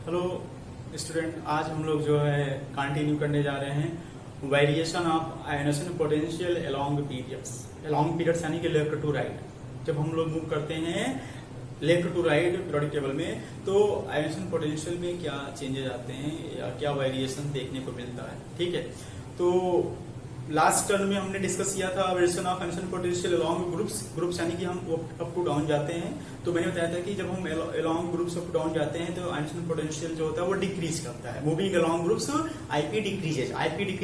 Hello student, आज हम लोग जो है कंटिन्यू करने जा रहे हैं variation of ionisation potential along periods यानी कि लेफ्ट टू राइट। जब हम लोग मूव करते हैं left to right periodic table में तो आयोनेशन पोटेंशियल में क्या चेंजेस आते हैं या क्या वेरिएशन देखने को मिलता है। ठीक है, तो लास्ट टर्म में हमने डिस्कस किया था variation of ionisation potential along groups यानी कि हम अप टू डाउन जाते हैं। तो मैंने बताया था कि जब हम along groups up to down जाते हैं तो आयोनेशन पोटेंशियल जो होता है वो डिक्रीज करता है। Moving along groups IP decreases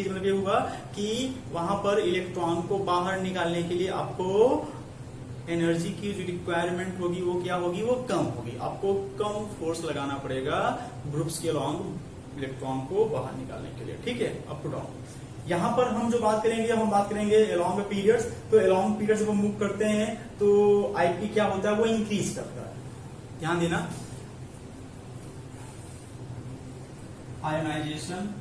मतलब ये हुआ कि वहां पर इलेक्ट्रॉन को बाहर निकालने के लिए आपको एनर्जी की जो रिक्वायरमेंट होगी वो क्या होगी, वो कम होगी। आपको कम फोर्स लगाना पड़ेगा ग्रुप्स के अलोंग इलेक्ट्रॉन को बाहर निकालने के लिए। ठीक है, अप टू डाउन। यहां पर हम जो बात करेंगे, हम बात करेंगे अलोंग पीरियड्स। तो अलोंग पीरियड्स जब हम मूव करते हैं तो आईपी क्या होता है, वो इंक्रीज करता है। ध्यान देना, ionization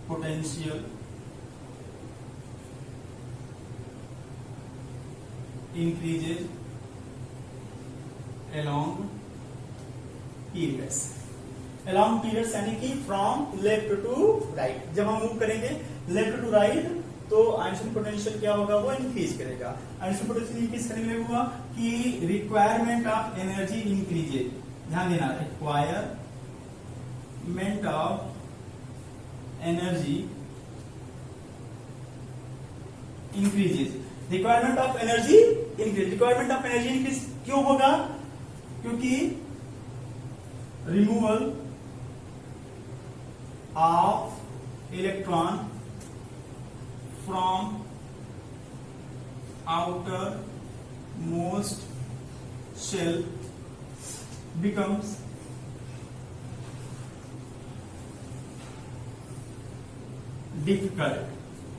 potential increases along periods यानी कि फ्रॉम लेफ्ट टू राइट। जब हम मूव करेंगे लेफ्ट टू राइट तो आयोनेशन पोटेंशियल क्या होगा, वो इंक्रीज करेगा। आयोनेशन पोटेंशियल इंक्रीज करने में हुआ कि रिक्वायरमेंट ऑफ एनर्जी इंक्रीजेज। ध्यान देना, requirement of energy increases. Requirement of energy increase क्यों होगा, क्योंकि removal of electron from outermost shell becomes difficult.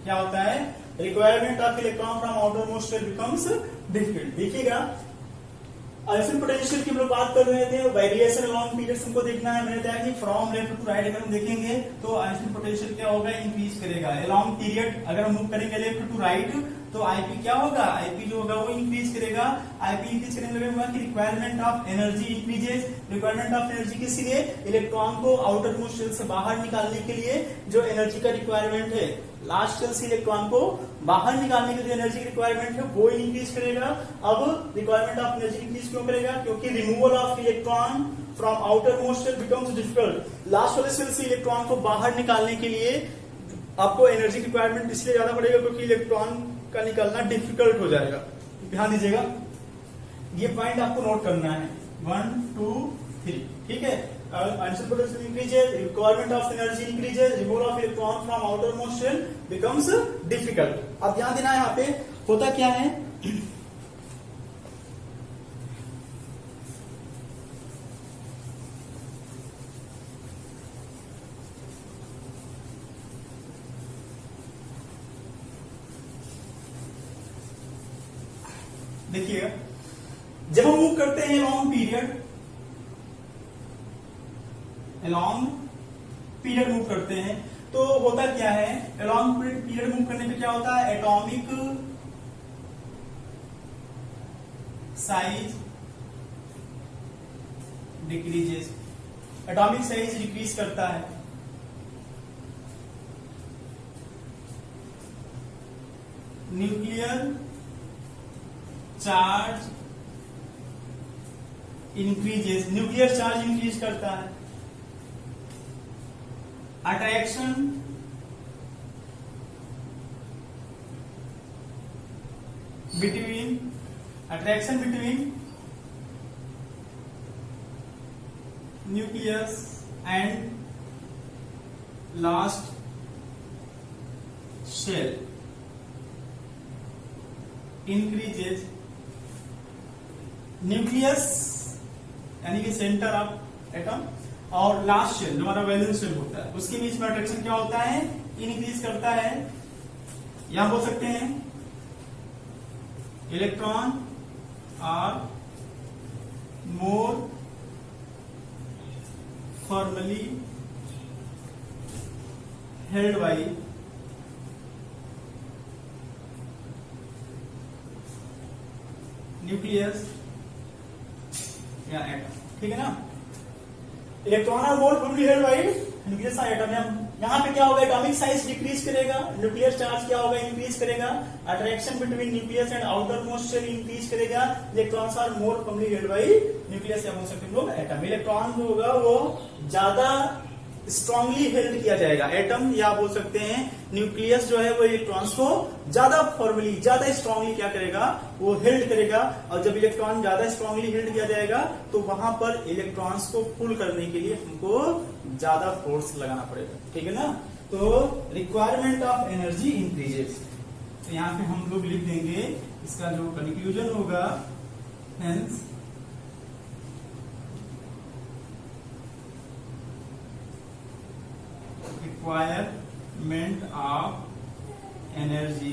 क्या होता है, requirement of electron from outermost shell becomes difficult. देखिएगा, आयोनेशन पोटेंशियल की हम लोग बात कर रहे थे, वेरिएशन अलोंग पीरियड्स हमको देखना है। मैंने बताया कि फ्रॉम लेफ्ट टू राइट अगर हम देखेंगे तो आयोनेशन पोटेंशियल क्या होगा, इंक्रीज करेगा। अलोंग पीरियड अगर हम मूव करेंगे लेफ्ट टू राइट तो आईपी क्या होगा, आईपी जो होगा वो इंक्रीज करेगा। आईपी इंक्रीज करने लगे हुआ कि requirement of energy increases. Requirement of energy किस लिए, इलेक्ट्रॉन को आउटर मोस्ट शेल से बाहर निकालने के लिए जो एनर्जी का रिक्वायरमेंट है, लास्ट शेल से इलेक्ट्रॉन को बाहर निकालने के लिए जो एनर्जी की रिक्वायरमेंट है वो इंक्रीज करेगा। अब रिक्वायरमेंट ऑफ एनर्जी इंक्रीज क्यों करेगा, क्योंकि removal of electron from outermost shell becomes difficult. Last वाले शेल से इलेक्ट्रॉन को बाहर निकालने के लिए आपको एनर्जी रिक्वायरमेंट इसलिए ज्यादा पड़ेगा क्योंकि इलेक्ट्रॉन का निकलना डिफिकल्ट हो जाएगा। ध्यान दीजिएगा, ये पॉइंट आपको नोट करना है, 1 2 3। ठीक है, ionization potential increases, requirement of energy increases, removal of electron from outermost shell becomes difficult. अब ध्यान देना, यहाँ पे होता क्या है, देखिएगा, जब हम मूव करते हैं लॉन्ग पीरियड मूव करते हैं तो होता क्या है, लॉन्ग पीरियड मूव करने पे क्या होता है, atomic size decreases. Atomic size decrease करता है। Nuclear charge increases, nuclear charge increase करता है। Attraction between nucleus and last shell increases. Nucleus यानी कि सेंटर ऑफ एटम और लास्ट शेल जो हमारा वैलेंस शेल होता है उसके बीच में अट्रैक्शन क्या होता है, इंक्रीज करता है। यहां बोल सकते हैं electron are more formally held by nucleus या एटम। ठीक है ना। Electron are more formally held by nucleus atom. यहाँ पे क्या होगा, एटॉमिक साइज डिक्रीज करेगा, न्यूक्लियर चार्ज क्या होगा, इंक्रीज करेगा, attraction between nucleus and outermost shell increase करेगा, electrons are more formally held by nucleus, या बोल सकते हैं लोग एटम। इलेक्ट्रॉन जो होगा वो ज्यादा स्ट्रांगली हेल्ड किया जाएगा, एटम या बोल सकते हैं न्यूक्लियस जो है वो इलेक्ट्रॉन्स को ज्यादा फॉर्मली ज्यादा स्ट्रांगली क्या करेगा, वो हेल्ड करेगा। और जब इलेक्ट्रॉन ज्यादा स्ट्रांगली हेल्ड किया जाएगा तो वहां पर इलेक्ट्रॉन्स को पुल करने के लिए हमको ज्यादा फोर्स लगाना पड़ेगा, ठीक है ना। तो रिक्वायरमेंट ऑफ एनर्जी इंक्रीजेस, तो यहाँ पे हम लोग लिख देंगे इसका जो कंक्लूजन होगा, hence requirement of energy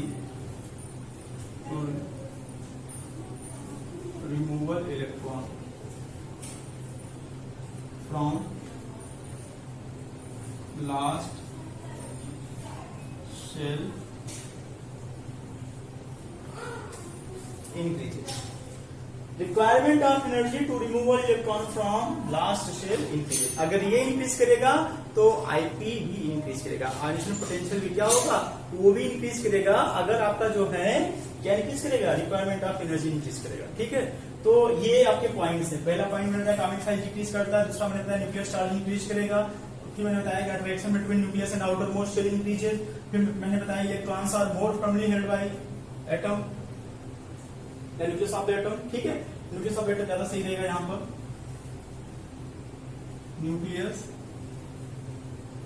to removal electron from last shell increases. Requirement of energy to removal electron from last shell increase. अगर ये इंक्रीज करेगा तो आईपी भी इंक्रीज करेगा, आयोनाइजेशन पोटेंशियल भी क्या होगा, वो भी इंक्रीज करेगा। अगर आपका जो है क्या इंक्रीज करेगा, रिक्वायरमेंट ऑफ एनर्जी इंक्रीज करेगा, ठीक है। तो ये आपके पॉइंट्स है। पहला पॉइंट मैंने बताया एटॉमिक साइज डिक्रीज करता है, दूसरा मैंने बताया न्यूक्लियर चार्ज इंक्रीज करेगा, फिर मैंने बताया attraction between nucleus and outermost shell increases, फिर मैंने बताया electrons are more firmly held by atom, nucleus of the atom, ठीक है। न्यूक्लियस ऑफ द एटम ज्यादा सही रहेगा यहाँ पर, न्यूक्लियस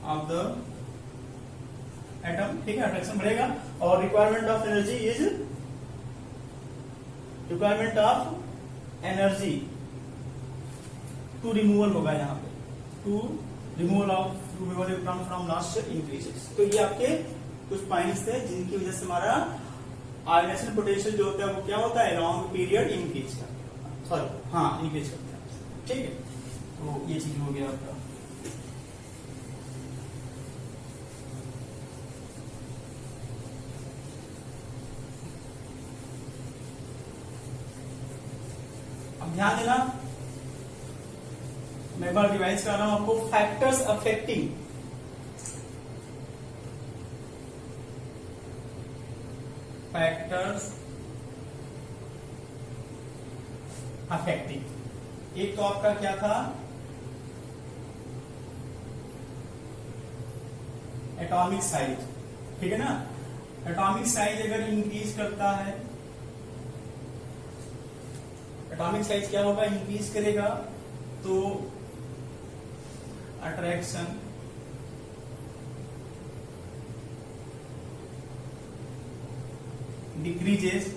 ऑफ द एटम, ठीक है, अट्रैक्शन बढ़ेगा। और requirement of energy is requirement of energy to removal होगा यहाँ पे, to removal electron from last shell increases. तो ये आपके कुछ पॉइंट्स थे जिनकी वजह से हमारा आयोनाइजेशन पोटेंशियल जो होता है वो क्या होता है, लॉन्ग पीरियड इंक्रीज करता है, सॉरी हाँ इंक्रीज करता है, ठीक है। तो ये चीज हो गया आपका। अब ध्यान देना, मैं एक बार रिवाइज कर रहा हूं आपको। फैक्टर्स अफेक्टिंग एक तो आपका क्या था, एटॉमिक साइज, ठीक है ना। एटॉमिक साइज अगर इंक्रीज करता है, एटॉमिक साइज क्या होगा, इंक्रीज करेगा, तो अट्रैक्शन डिक्रीजेस,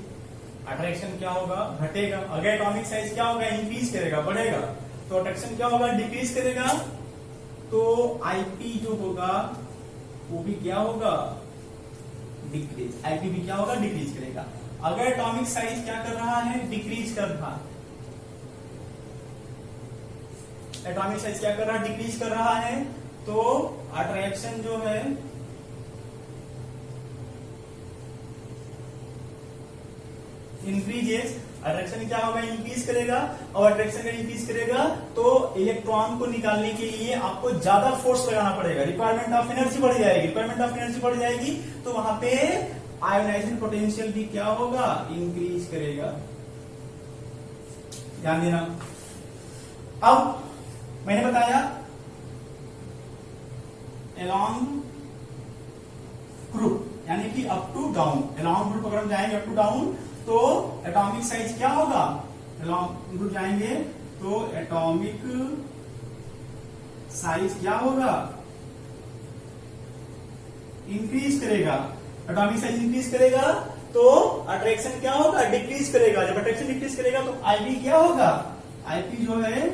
अट्रैक्शन क्या होगा, घटेगा। अगर एटॉमिक साइज क्या होगा, इंक्रीज करेगा, बढ़ेगा, तो अट्रैक्शन क्या होगा, डिक्रीज करेगा, तो आईपी जो होगा वो भी क्या होगा, डिक्रीज। आईपी भी क्या होगा, डिक्रीज करेगा। अगर एटॉमिक साइज क्या कर रहा है, डिक्रीज कर रहा है, एटॉमिक साइज क्या कर रहा है, डिक्रीज कर रहा है, तो अट्रैक्शन जो है इंक्रीजेस, अट्रैक्शन क्या होगा, इंक्रीज करेगा। और अट्रैक्शन अगर इंक्रीज करेगा तो इलेक्ट्रॉन को निकालने के लिए आपको ज्यादा फोर्स लगाना पड़ेगा, रिक्वायरमेंट ऑफ एनर्जी बढ़ जाएगी। रिक्वायरमेंट ऑफ एनर्जी बढ़ जाएगी तो वहां पे आयोनाइजेशन पोटेंशियल भी क्या होगा, इंक्रीज करेगा। ध्यान देना। अब मैंने बताया अलोंग ग्रुप, यानी कि up to down, along group अगर हम जाएंगे अप टू डाउन तो एटॉमिक साइज क्या होगा, अलोंग ग्रुप जाएंगे तो एटॉमिक साइज क्या होगा, इंक्रीज करेगा। एटॉमिक साइज इंक्रीज करेगा तो अट्रैक्शन क्या होगा, डिक्रीज करेगा। जब अट्रैक्शन डिक्रीज करेगा तो आईपी क्या होगा, आईपी जो है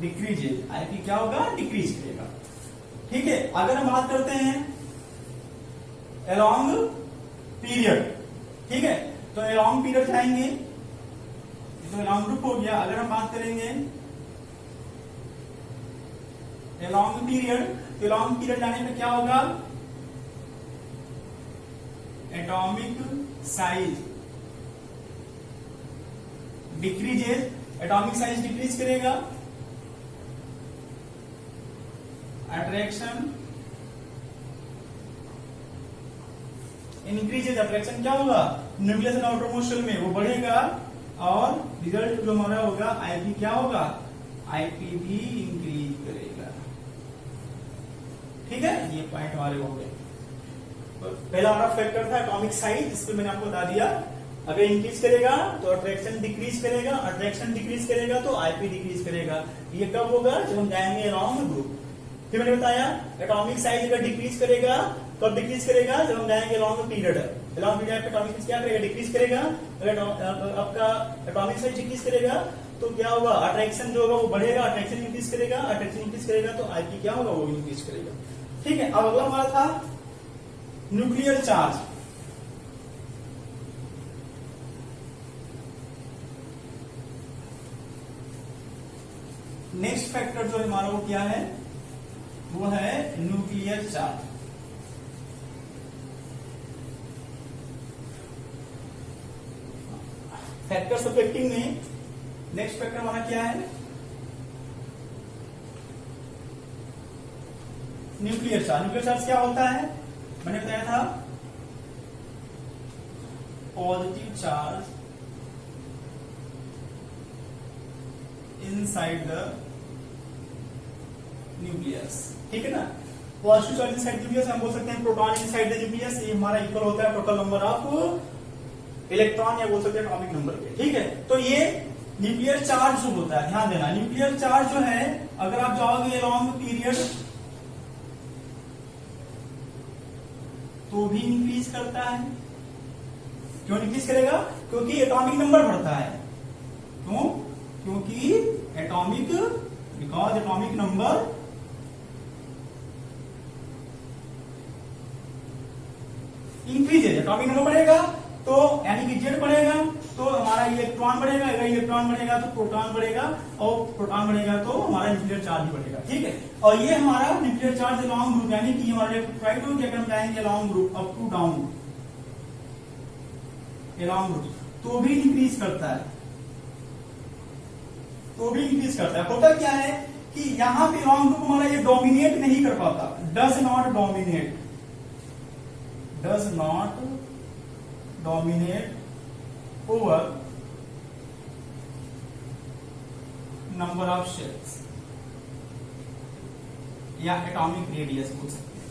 डिक्रीज, आईपी क्या होगा, डिक्रीज करेगा, ठीक है। अगर हम बात करते हैं अलोंग पीरियड, ठीक है, तो अलोंग पीरियड जाएंगे तो अलोंग ग्रुप हो गया। अगर हम बात करेंगे अलोंग पीरियड, तो अलोंग पीरियड जाने पे क्या होगा, atomic size decreases, atomic size decrease करेगा, अट्रैक्शन इंक्रीजेज, अट्रैक्शन क्या होगा, न्यूक्लियस एंड आउटरमोस्ट शेल में वो बढ़ेगा, और रिजल्ट जो हमारा होगा आईपी क्या होगा, आईपी भी इंक्रीज करेगा। ठीक है, ये पॉइंट हमारे हो गए। तो पहला हमारा फैक्टर था एटॉमिक साइज, इस पे मैंने आपको बता दिया। अगर इंक्रीज करेगा तो अट्रैक्शन डिक्रीज करेगा, अट्रैक्शन डिक्रीज करेगा तो आईपी डिक्रीज करेगा। ये कब होगा, जब हम जाएंगे अलोंग ग्रुप। फिर मैंने बताया एटॉमिक साइज अगर डिक्रीज करेगा, कब डिक्रीज करेगा, जब हम जाएंगे अलोंग पीरियड। अलोंग पीरियड पे एटॉमिक साइज क्या करेगा, डिक्रीज करेगा। अगर आपका एटॉमिक साइज डिक्रीज करेगा तो क्या होगा, अट्रैक्शन जो होगा वो बढ़ेगा, अट्रैक्शन इंक्रीज करेगा, अट्रैक्शन इंक्रीज करेगा तो आईपी क्या होगा, वो इंक्रीज करेगा। ठीक है, अब अगला हमारा था न्यूक्लियर चार्ज। नेक्स्ट फैक्टर जो हमारा वो क्या है, वो है न्यूक्लियर चार्ज। फैक्टर्स अफेक्टिंग में नेक्स्ट फैक्टर हमारा क्या है, न्यूक्लियर चार्ज। न्यूक्लियर चार्ज क्या होता है, मैंने बताया था positive charge inside the nucleus. ठीक है ना, पॉजिटिव चार्ज इनसाइड न्यूक्लियस हम बोल सकते हैं प्रोटॉन इनसाइड द न्यूक्लियस, ये हमारा इक्वल होता है टोटल नंबर ऑफ इलेक्ट्रॉन, या बोल सकते हैं एटॉमिक नंबर के। ठीक है, तो ये न्यूक्लियर चार्ज जो होता है, ध्यान देना, न्यूक्लियर चार्ज जो है अगर आप जाओगे अलोंग पीरियड तो भी इंक्रीज करता है। क्यों इंक्रीज करेगा, क्योंकि एटॉमिक नंबर बढ़ता है। क्यों, क्योंकि atomic, because atomic number increases, atomic number बढ़ेगा तो यानी कि जेड बढ़ेगा तो हमारा इलेक्ट्रॉन बढ़ेगा, अगर इलेक्ट्रॉन बढ़ेगा तो प्रोटॉन बढ़ेगा, और प्रोटॉन बढ़ेगा तो हमारा न्यूक्लियर चार्ज भी बढ़ेगा। ठीक है, और ये हमारा न्यूक्लियर चार्ज अलोंग ग्रुप, यानी कि हमारे राइट हो, अगर हम जाएंगे along group up to down along group तो भी इंक्रीज करता है, तो भी इंक्रीज करता है। होता क्या है कि यहां पे अलोंग ग्रुप हमारा ये डोमिनेट नहीं कर पाता, does not dominate, does not dominate over number of shells या एटॉमिक रेडियस बोल सकते हैं।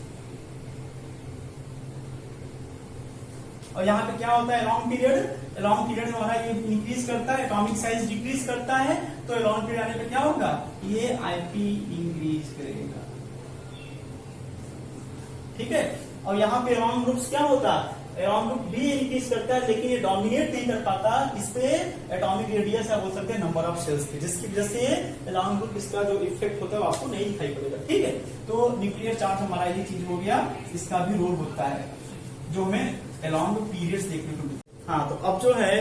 और यहां पे क्या होता है, लॉन्ग पीरियड, लॉन्ग पीरियड में हमारा ये इंक्रीज करता है, एटॉमिक साइज डिक्रीज करता है, तो लॉन्ग पीरियड आने पे क्या होगा, ये आईपी इंक्रीज करेगा। ठीक है, और यहाँ पे लॉन्ग ग्रुप्स क्या होता है, एलॉन्ग ग्रुप भी इंक्रीज करता है, लेकिन ये डोमिनेट नहीं कर पाता, इस पे एटॉमिक रेडियस या बोल सकते हैं नंबर ऑफ शेल्स पे, जिसकी वजह से एलॉन्ग ग्रुप इसका जो इफेक्ट होता है वो आपको नहीं दिखाई पड़ेगा। ठीक है, तो न्यूक्लियर चार्ज हमारा ये चीज हो गया, इसका भी रोल होता है जो हमें एलॉन्ग पीरियड्स देखने को मिलता है। हाँ, तो अब जो है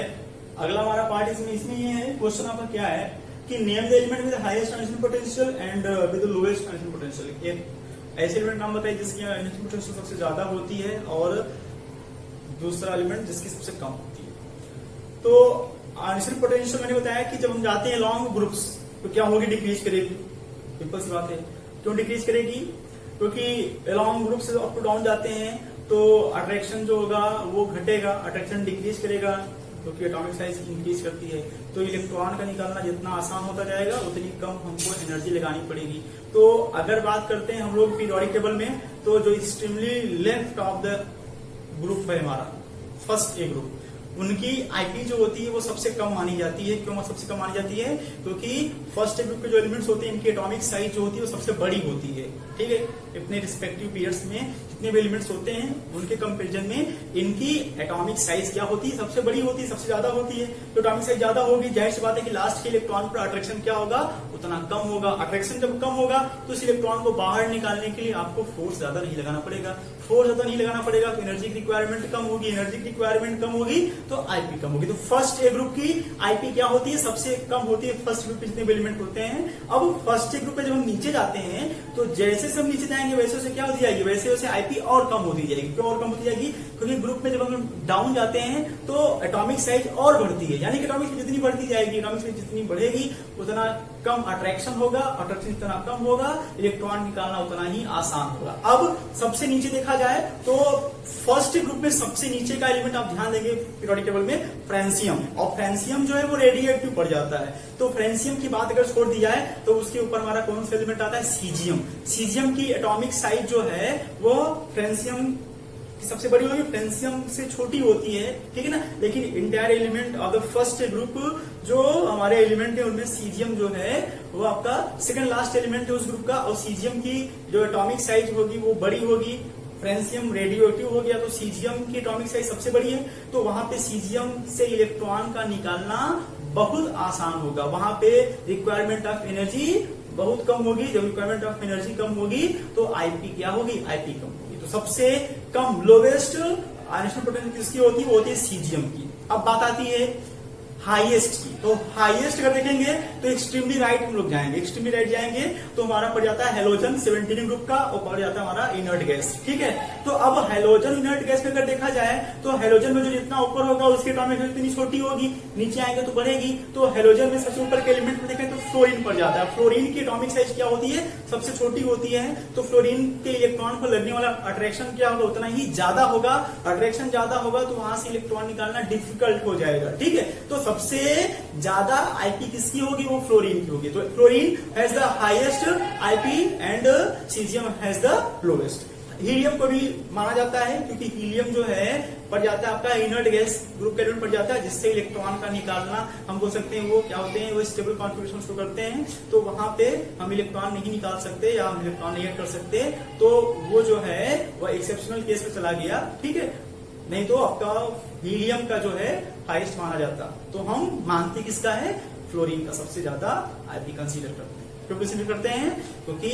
अगला हमारा पार्ट इसमें ये है, क्वेश्चन आपका क्या है कि name the element with highest transition potential and with lowest transition potential. एक ऐसे एलिमेंट नाम बताइए जिसकी ट्रांजिशन पोटेंशियल सबसे ज्यादा होती है और दूसरा एलिमेंट जिसकी सबसे कम होती है। तो ट्रांजिशन पोटेंशियल मैंने बताया कि जब हम जाते हैं लॉन्ग ग्रुप्स तो क्या होगी, डिक्रीज करेगी। सिंपल सी बात है, क्यों डिक्रीज करेगी, क्योंकि लॉन्ग ग्रुप से अप टू डाउन जाते हैं तो अट्रैक्शन जो होगा वो घटेगा, अट्रैक्शन डिक्रीज करेगा क्योंकि एटॉमिक साइज इंक्रीज करती है, तो इलेक्ट्रॉन का निकालना जितना आसान होता जाएगा उतनी कम हमको एनर्जी लगानी पड़ेगी। तो अगर बात करते हैं हम लोग पीरियोडिक टेबल में, तो जो extremely left of the group है हमारा फर्स्ट ए ग्रुप, उनकी आईपी जो होती है वो सबसे कम मानी जाती है। क्यों सबसे कम मानी जाती है, क्योंकि फर्स्ट ए ग्रुप के जो एलिमेंट्स होते हैं इनकी एटॉमिक साइज जो होती है वो सबसे बड़ी होती है। ठीक है, अपने रिस्पेक्टिव पीरियड्स में जितने भी एलिमेंट्स होते हैं उनके कंपेरिजन में इनकी एटॉमिक साइज क्या होती है, सबसे बड़ी होती है, सबसे ज्यादा होती है। तो एटॉमिक साइज ज्यादा होगी, जाहिर सी बात है कि लास्ट के इलेक्ट्रॉन पर अट्रैक्शन क्या होगा, उतना कम होगा। अट्रैक्शन जब कम होगा तो इस इलेक्ट्रॉन को बाहर निकालने के लिए आपको फोर्स ज्यादा नहीं लगाना पड़ेगा। फोर्स ज्यादा नहीं लगाना पड़ेगा तो एनर्जी की रिक्वायरमेंट कम होगी, एनर्जी की रिक्वायरमेंट कम होगी तो आईपी कम होगी। तो फर्स्ट ए ग्रुप की आईपी क्या होती है, सबसे कम होती है फर्स्ट ग्रुप के जितने भी एलिमेंट होते हैं। अब फर्स्ट ए ग्रुप पे जब हम नीचे जाते हैं तो जैसे सब नीचे जाएंगे वैसे वैसे क्या होती जाएगी, वैसे वैसे आईपी आईपी और कम होती जाएगी। क्यों और कम होती जाएगी? क्योंकि ग्रुप में जब हम डाउन जाते हैं तो एटॉमिक साइज और बढ़ती है, यानी कि एटॉमिक साइज जितनी बढ़ती जाएगी, एटॉमिक साइज जितनी बढ़ेगी उतना कम अट्रैक्शन होगा, अट्रैक्शन जितना कम होगा इलेक्ट्रॉन निकालना उतना ही आसान होगा। अब सबसे नीचे देखा जाए तो फर्स्ट ग्रुप में सबसे नीचे का एलिमेंट आप ध्यान देंगे पीरियोडिक टेबल में फ्रांसियम, और फ्रांसियम जो है वो रेडियोएक्टिव पड़ जाता है। तो फ्रांसियम की बात अगर छोड़ दी जाए तो उसके ऊपर हमारा कौन सा एलिमेंट आता है? सीजियम। सीजियम की एटॉमिक साइज जो है वो फ्रांसियम की सबसे बड़ी होगी, फ्रांसियम से छोटी होती है, ठीक है ना। लेकिन entire element of the first group जो हमारे एलिमेंट है उनमें सीजियम जो है वो आपका सेकंड लास्ट एलिमेंट है उस ग्रुप का, और सीजियम की जो एटॉमिक साइज होगी वो बड़ी होगी। फ्रांसियम रेडियोएक्टिव हो गया तो सीजियम की एटॉमिक साइज सबसे बड़ी है, तो वहां पे सीजियम से इलेक्ट्रॉन का निकालना बहुत आसान होगा। वहां पे रिक्वायरमेंट ऑफ एनर्जी बहुत कम होगी। जब रिक्वायरमेंट ऑफ एनर्जी कम होगी तो आईपी क्या होगी? आईपी कम होगी। तो सबसे कम लोवेस्ट आयनेशन पोटेंशियल किसकी होती है? वो होती है सीजियम की। अब बात आती है हाईएस्ट की। तो हाईएस्ट अगर देखेंगे तो एक्सट्रीमली राइट हम लोग जाएंगे, एक्सट्रीमली राइट जाएंगे तो हमारा पड़ जाता है हेलोजन 17 ग्रुप का, और पड़ जाता है हमारा इनर्ट गैस, ठीक है। तो अब हेलोजन इनर्ट गैस में अगर देखा जाए तो हेलोजन में जो जितना ऊपर होगा उसकी एटॉमिक साइज इतनी छोटी होगी, नीचे आएंगे तो बढ़ेगी। तो हेलोजन में सबसे ऊपर के एलिमेंट में देखें तो फ्लोरीन पड़ जाता है। फ्लोरीन की एटॉमिक साइज क्या होती है? सबसे छोटी होती है। तो फ्लोरीन के इलेक्ट्रॉन पर लगने वाला अट्रैक्शन क्या होगा? उतना ही ज्यादा होगा। अट्रैक्शन ज्यादा होगा तो वहां से इलेक्ट्रॉन निकालना डिफिकल्ट हो जाएगा, ठीक है। तो सबसे ज्यादा आईपी किसकी होगी? वो फ्लोरीन की होगी। तो fluorine has the highest IP and caesium has the lowest. Helium को भी माना जाता है क्योंकि हीलियम जो है पड़ जाता है आपका इनर्ट गैस ग्रुप के एलिमेंट पड़ जाता है, जिससे इलेक्ट्रॉन का निकालना हम बोल सकते हैं वो क्या होते हैं? वो स्टेबल कॉन्फिगरेशन शो करते हैं। तो वहां पे हम इलेक्ट्रॉन नहीं निकाल सकते या हम इलेक्ट्रॉन नहीं कर सकते, तो वो जो है वो एक्सेप्शनल केस में चला गया, ठीक है। नहीं तो आपका हीलियम का जो है हाईएस्ट माना जाता। तो हम मानते किसका है? फ्लोरीन का सबसे ज्यादा आईपी कंसीडर करते हैं। क्यों कंसीडर करते हैं? क्योंकि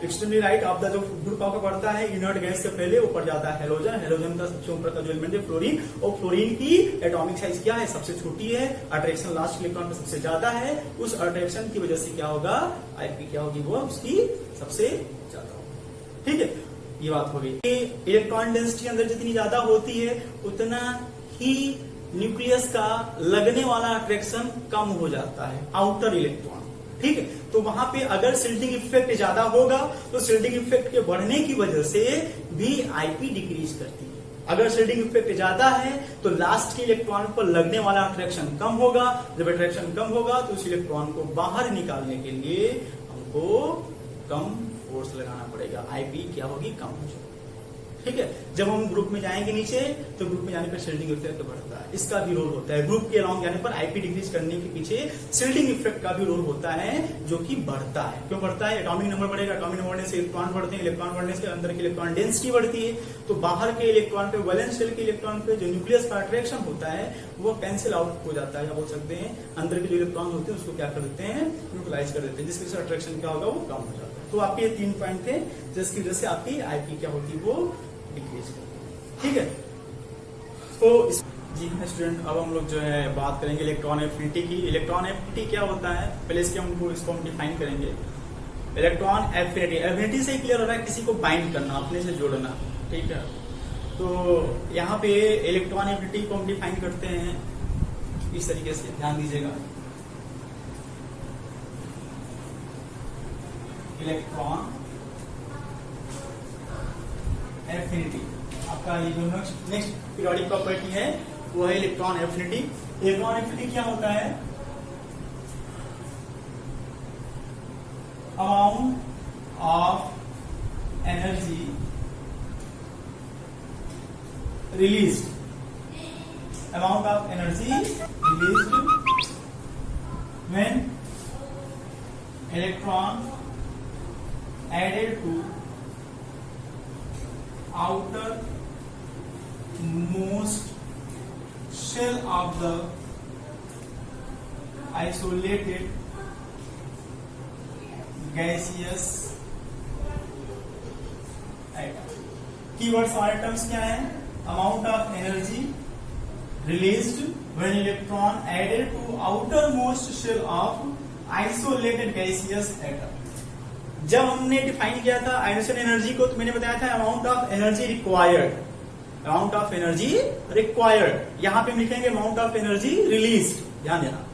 एक्सट्रीमली राइट ऑफ द जो ग्रुप आपका पड़ता है इनर्ट गैस से पहले वो पड़ जाता है हेलोजन। हेलोजन का सबसे ऊपर का जो एलिमेंट है फ्लोरीन, और फ्लोरीन की एटॉमिक साइज क्या है? सबसे छोटी है। अट्रैक्शन लास्ट इलेक्ट्रॉन में सबसे ज्यादा है। उस अट्रैक्शन की वजह से क्या होगा? आईपी क्या होगी? वो उसकी सबसे ज्यादा होगी, ठीक है। ये बात हो गई। इलेक्ट्रॉन डेंसिटी अंदर जितनी ज्यादा होती है उतना ही न्यूक्लियस का लगने वाला अट्रैक्शन कम हो जाता है, आउटर इलेक्ट्रॉन, ठीक है। तो वहां पे अगर सिल्टिंग इफेक्ट ज्यादा होगा तो सिल्टिंग इफेक्ट के बढ़ने की वजह से भी आईपी डिक्रीज करती है। अगर सिल्टिंग इफेक्ट ज्यादा है तो लास्ट के इलेक्ट्रॉन पर लगने वाला अट्रैक्शन कम होगा। जब अट्रैक्शन कम होगा तो उस इलेक्ट्रॉन को बाहर निकालने के लिए हमको कम फोर्स लगाना पड़ेगा, आईपी क्या होगी? कम हो जाएगी, ठीक है। जब हम ग्रुप में जाएंगे नीचे तो ग्रुप में जाने पर सिल्टिंग इफेक्ट बढ़ता है, इसका भी रोल होता है। ग्रुप के अलॉन्ग जाने पर आईपी डिक्रीज करने के पीछे सिल्टिंग इफेक्ट का भी रोल होता है, जो कि बढ़ता है। क्यों बढ़ता है? एटॉमिक नंबर बढ़ेगा, एटॉमिक नंबर बढ़ने से इलेक्ट्रॉन बढ़ते हैं, इलेक्ट्रॉन बढ़ने से अंदर की इलेक्ट्रॉन डेंसिटी बढ़ती है। तो बाहर के इलेक्ट्रॉन पे, वैलेंस शेल के इलेक्ट्रॉन पे जो न्यूक्लियस का अट्रैक्शन होता है वो कैंसिल आउट हो जाता है, या बोल सकते हैं अंदर के जो इलेक्ट्रॉन होते हैं उसको क्या कर देते हैं? न्यूट्रलाइज कर देते हैं, जिसकी वजह से अट्रैक्शन क्या होगा? वो कम हो जाता है। तो आपके ये 3 पॉइंट थे जिसकी वजह से आपकी आईपी क्या होती है? वो डिक्रीज करती है, ठीक है। तो जी स्टूडेंट, अब हम लोग जो है बात करेंगे इलेक्ट्रॉन एफिनिटी की। इलेक्ट्रॉन एफिनिटी क्या होता है? पहले इसको हम डिफाइन करेंगे। इलेक्ट्रॉन एफिनिटी, एफिनिटी से क्लियर हो रहा है किसी को बाइंड करना, अपने से जोड़ना, ठीक है। तो यहाँ पे इलेक्ट्रॉन एफिनिटी को हम डिफाइन करते हैं इस तरीके से, ध्यान दीजिएगा। इलेक्ट्रॉन एफिनिटी आपका ये जो नेक्स्ट पीरियोडिक प्रॉपर्टी है वो है इलेक्ट्रॉन एफिनिटी। इलेक्ट्रॉन एफिनिटी क्या होता है? Amount of energy released, amount of energy released when electron added to outer most shell of the isolated gaseous atom। Keywords हमारे टर्म्स क्या है? Amount of energy released when electron added to outermost shell of isolated gaseous atom. जब हमने define किया था ionisation energy को, तो मैंने बताया था amount of energy required, amount of energy required, यहां पे हम लिखेंगे अमाउंट ऑफ एनर्जी रिलीज, ध्यान देना।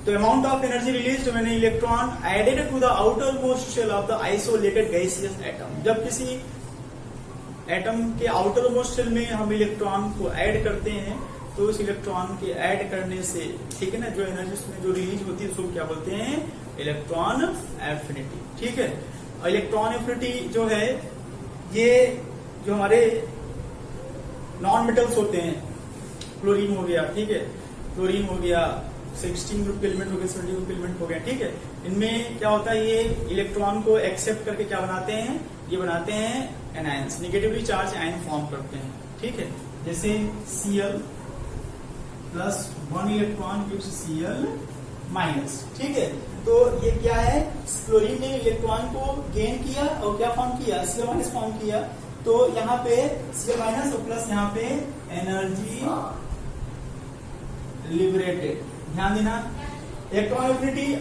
तो अमाउंट ऑफ एनर्जी रिलीज मैंने electron added to the outermost shell of the isolated gaseous atom, जब किसी एटम के आउटर मोस्ट शेल में हम इलेक्ट्रॉन को ऐड करते हैं, तो उस इलेक्ट्रॉन के ऐड करने से, ठीक है ना, जो एनर्जी उसमें जो रिलीज होती है उसको क्या बोलते हैं, इलेक्ट्रॉन एफिनिटी, ठीक है। और इलेक्ट्रॉन एफिनिटी जो है, ये जो हमारे नॉन मेटल्स होते हैं, क्लोरीन हो गया, ठीक है, क्लोरीन हो गया, 16 ग्रुप के एलिमेंट हो गए, 17 ग्रुप के एलिमेंट हो गए, ठीक है। इनमें क्या होता है, ये इलेक्ट्रॉन को एक्सेप्ट करके क्या बनाते हैं, ये बनाते हैं anions, negatively charge ion form करते हैं, ठीक है। जैसे Cl plus 1 electron gives Cl minus, ठीक है। तो ये क्या है, क्लोरीन ने इलेक्ट्रॉन को गेन किया और क्या फॉर्म किया, Cl माइनस फॉर्म किया। तो यहाँ पे Cl माइनस और प्लस यहाँ पे एनर्जी लिबरेटेड, ध्यान देना। Electron affinity